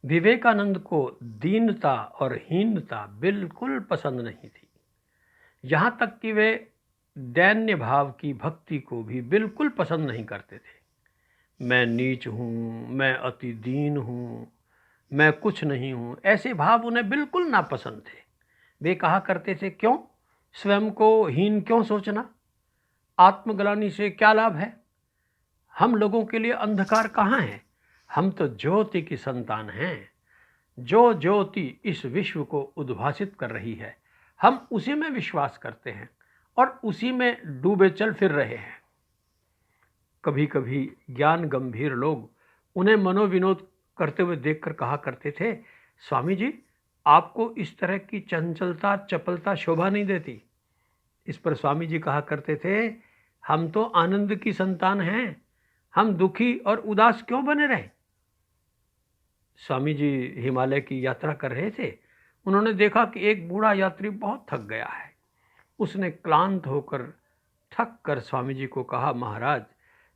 विवेकानंद को दीनता और हीनता बिल्कुल पसंद नहीं थी। यहाँ तक कि वे दैन्य भाव की भक्ति को भी बिल्कुल पसंद नहीं करते थे। मैं नीच हूँ, मैं अति दीन हूँ, मैं कुछ नहीं हूँ, ऐसे भाव उन्हें बिल्कुल नापसंद थे। वे कहा करते थे, क्यों स्वयं को हीन क्यों सोचना, आत्मग्लानि से क्या लाभ है। हम लोगों के लिए अंधकार कहाँ है, हम तो ज्योति की संतान हैं। जो ज्योति इस विश्व को उद्भासित कर रही है, हम उसी में विश्वास करते हैं और उसी में डूबे चल फिर रहे हैं। कभी कभी ज्ञान गंभीर लोग उन्हें मनोविनोद करते हुए देखकर कहा करते थे, स्वामी जी, आपको इस तरह की चंचलता चपलता शोभा नहीं देती। इस पर स्वामी जी कहा करते थे, हम तो आनंद की संतान हैं, हम दुखी और उदास क्यों बने रहे। स्वामी जी हिमालय की यात्रा कर रहे थे। उन्होंने देखा कि एक बूढ़ा यात्री बहुत थक गया है। उसने क्लांत होकर थक कर स्वामी जी को कहा, महाराज,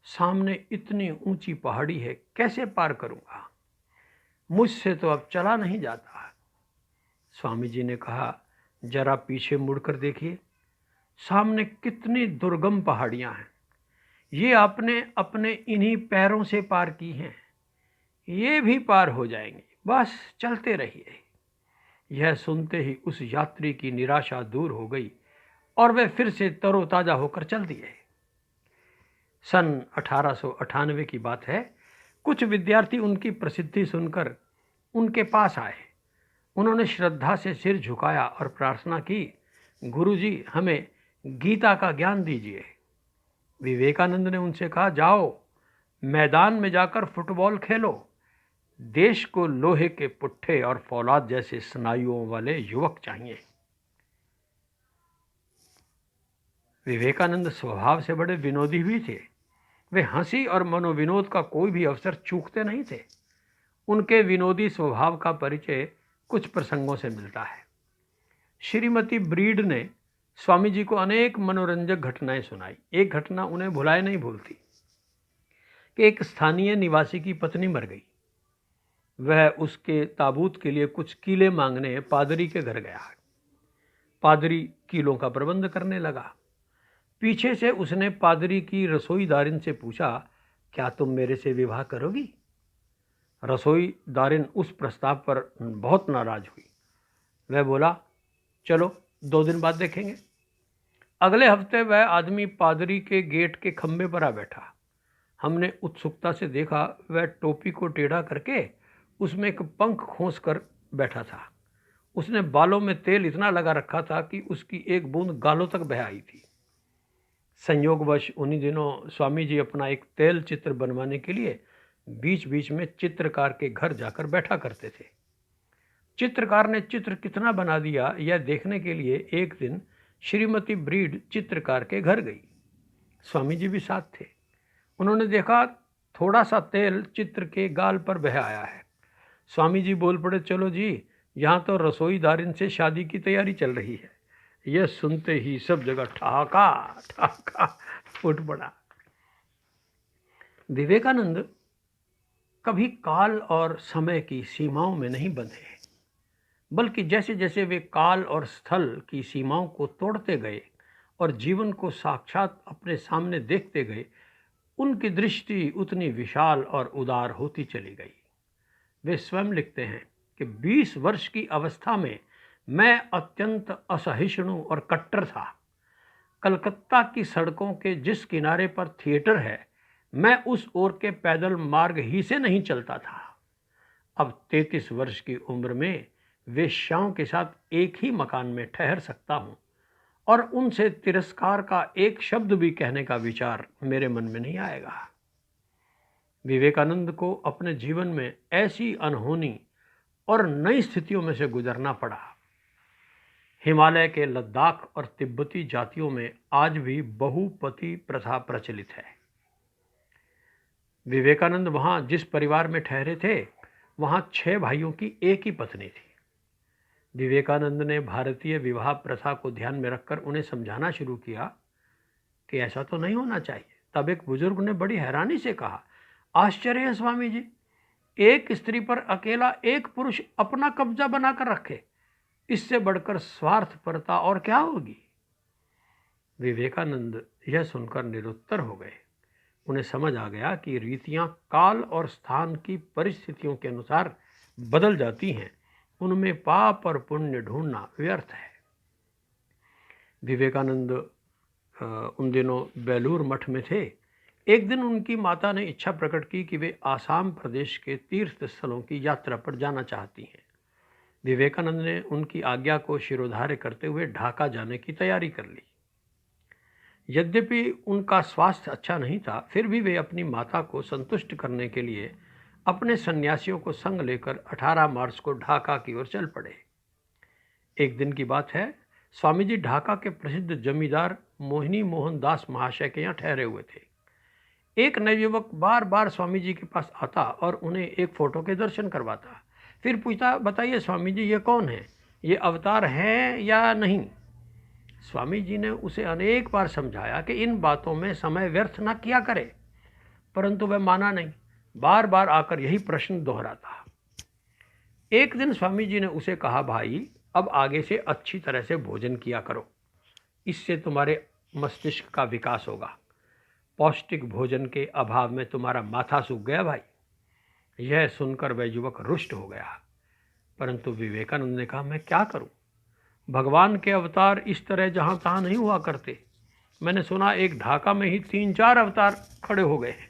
सामने इतनी ऊंची पहाड़ी है, कैसे पार करूंगा, मुझसे तो अब चला नहीं जाता। स्वामी जी ने कहा, जरा पीछे मुड़कर देखिए, सामने कितनी दुर्गम पहाड़ियां हैं, ये आपने अपने इन्हीं पैरों से पार की हैं, ये भी पार हो जाएंगे, बस चलते रहिए। यह सुनते ही उस यात्री की निराशा दूर हो गई और वे फिर से तरोताजा होकर चल दिए। सन 1898 की बात है। कुछ विद्यार्थी उनकी प्रसिद्धि सुनकर उनके पास आए। उन्होंने श्रद्धा से सिर झुकाया और प्रार्थना की, गुरुजी, हमें गीता का ज्ञान दीजिए। विवेकानंद ने उनसे कहा, जाओ मैदान में जाकर फुटबॉल खेलो, देश को लोहे के पुट्ठे और फौलाद जैसे स्नायुओं वाले युवक चाहिए। विवेकानंद स्वभाव से बड़े विनोदी भी थे। वे हंसी और मनोविनोद का कोई भी अवसर चूकते नहीं थे। उनके विनोदी स्वभाव का परिचय कुछ प्रसंगों से मिलता है। श्रीमती ब्रीड ने स्वामी जी को अनेक मनोरंजक घटनाएं सुनाई। एक घटना उन्हें भुलाए नहीं भूलती कि एक स्थानीय निवासी की पत्नी मर गई। वह उसके ताबूत के लिए कुछ कीले मांगने पादरी के घर गया। पादरी कीलों का प्रबंध करने लगा। पीछे से उसने पादरी की रसोईदारिन से पूछा, क्या तुम मेरे से विवाह करोगी। रसोईदारिन उस प्रस्ताव पर बहुत नाराज हुई। वह बोला, चलो 2 दिन बाद देखेंगे। अगले हफ्ते वह आदमी पादरी के गेट के खंभे पर आ बैठा। हमने उत्सुकता से देखा, वह टोपी को टेढ़ा करके उसमें एक पंख खोस कर बैठा था। उसने बालों में तेल इतना लगा रखा था कि उसकी एक बूंद गालों तक बह आई थी। संयोगवश उन्हीं दिनों स्वामी जी अपना एक तेल चित्र बनवाने के लिए बीच बीच में चित्रकार के घर जाकर बैठा करते थे। चित्रकार ने चित्र कितना बना दिया, यह देखने के लिए एक दिन श्रीमती ब्रीड चित्रकार के घर गई। स्वामी जी भी साथ थे। उन्होंने देखा, थोड़ा सा तेल चित्र के गाल पर बह आया है। स्वामी जी बोल पड़े, चलो जी, यहाँ तो रसोईदारिन से शादी की तैयारी चल रही है। यह सुनते ही सब जगह ठहाका ठहाका फूट पड़ा। विवेकानंद कभी काल और समय की सीमाओं में नहीं बंधे, बल्कि जैसे जैसे वे काल और स्थल की सीमाओं को तोड़ते गए और जीवन को साक्षात अपने सामने देखते गए, उनकी दृष्टि उतनी विशाल और उदार होती चली गई। वे स्वयं लिखते हैं कि 20 वर्ष की अवस्था में मैं अत्यंत असहिष्णु और कट्टर था। कलकत्ता की सड़कों के जिस किनारे पर थिएटर है, मैं उस ओर के पैदल मार्ग ही से नहीं चलता था। अब 33 वर्ष की उम्र में वेश्याओं के साथ एक ही मकान में ठहर सकता हूँ और उनसे तिरस्कार का एक शब्द भी कहने का विचार मेरे मन में नहीं आएगा। विवेकानंद को अपने जीवन में ऐसी अनहोनी और नई स्थितियों में से गुजरना पड़ा। हिमालय के लद्दाख और तिब्बती जातियों में आज भी बहुपति प्रथा प्रचलित है। विवेकानंद वहाँ जिस परिवार में ठहरे थे, वहाँ 6 भाइयों की एक ही पत्नी थी। विवेकानंद ने भारतीय विवाह प्रथा को ध्यान में रखकर उन्हें समझाना शुरू किया कि ऐसा तो नहीं होना चाहिए। तब एक बुजुर्ग ने बड़ी हैरानी से कहा, आश्चर्य है स्वामी जी, एक स्त्री पर अकेला एक पुरुष अपना कब्जा बनाकर रखे, इससे बढ़कर स्वार्थपरता और क्या होगी। विवेकानंद यह सुनकर निरुत्तर हो गए। उन्हें समझ आ गया कि रीतियां काल और स्थान की परिस्थितियों के अनुसार बदल जाती हैं, उनमें पाप और पुण्य ढूंढना व्यर्थ है। विवेकानंद उन दिनों बेलूर मठ में थे। एक दिन उनकी माता ने इच्छा प्रकट की कि वे आसाम प्रदेश के तीर्थ स्थलों की यात्रा पर जाना चाहती हैं। विवेकानंद ने उनकी आज्ञा को शिरोधार्य करते हुए ढाका जाने की तैयारी कर ली। यद्यपि उनका स्वास्थ्य अच्छा नहीं था, फिर भी वे अपनी माता को संतुष्ट करने के लिए अपने सन्यासियों को संग लेकर 18 मार्च को ढाका की ओर चल पड़े। एक दिन की बात है, स्वामी जी ढाका के प्रसिद्ध जमींदार मोहिनी मोहन दास महाशय के यहाँ ठहरे हुए थे। एक नवयुवक बार बार स्वामी जी के पास आता और उन्हें एक फोटो के दर्शन करवाता, फिर पूछता, बताइए स्वामी जी ये कौन है, ये अवतार हैं या नहीं। स्वामी जी ने उसे अनेक बार समझाया कि इन बातों में समय व्यर्थ न किया करे, परंतु वह माना नहीं, बार बार आकर यही प्रश्न दोहराता। एक दिन स्वामी जी ने उसे कहा, भाई अब आगे से अच्छी तरह से भोजन किया करो, इससे तुम्हारे मस्तिष्क का विकास होगा। पौष्टिक भोजन के अभाव में तुम्हारा माथा सूख गया भाई। यह सुनकर वह युवक रुष्ट हो गया, परंतु विवेकानंद ने कहा, मैं क्या करूं? भगवान के अवतार इस तरह जहां तहां नहीं हुआ करते। मैंने सुना एक ढाका में ही 3-4 अवतार खड़े हो गए हैं।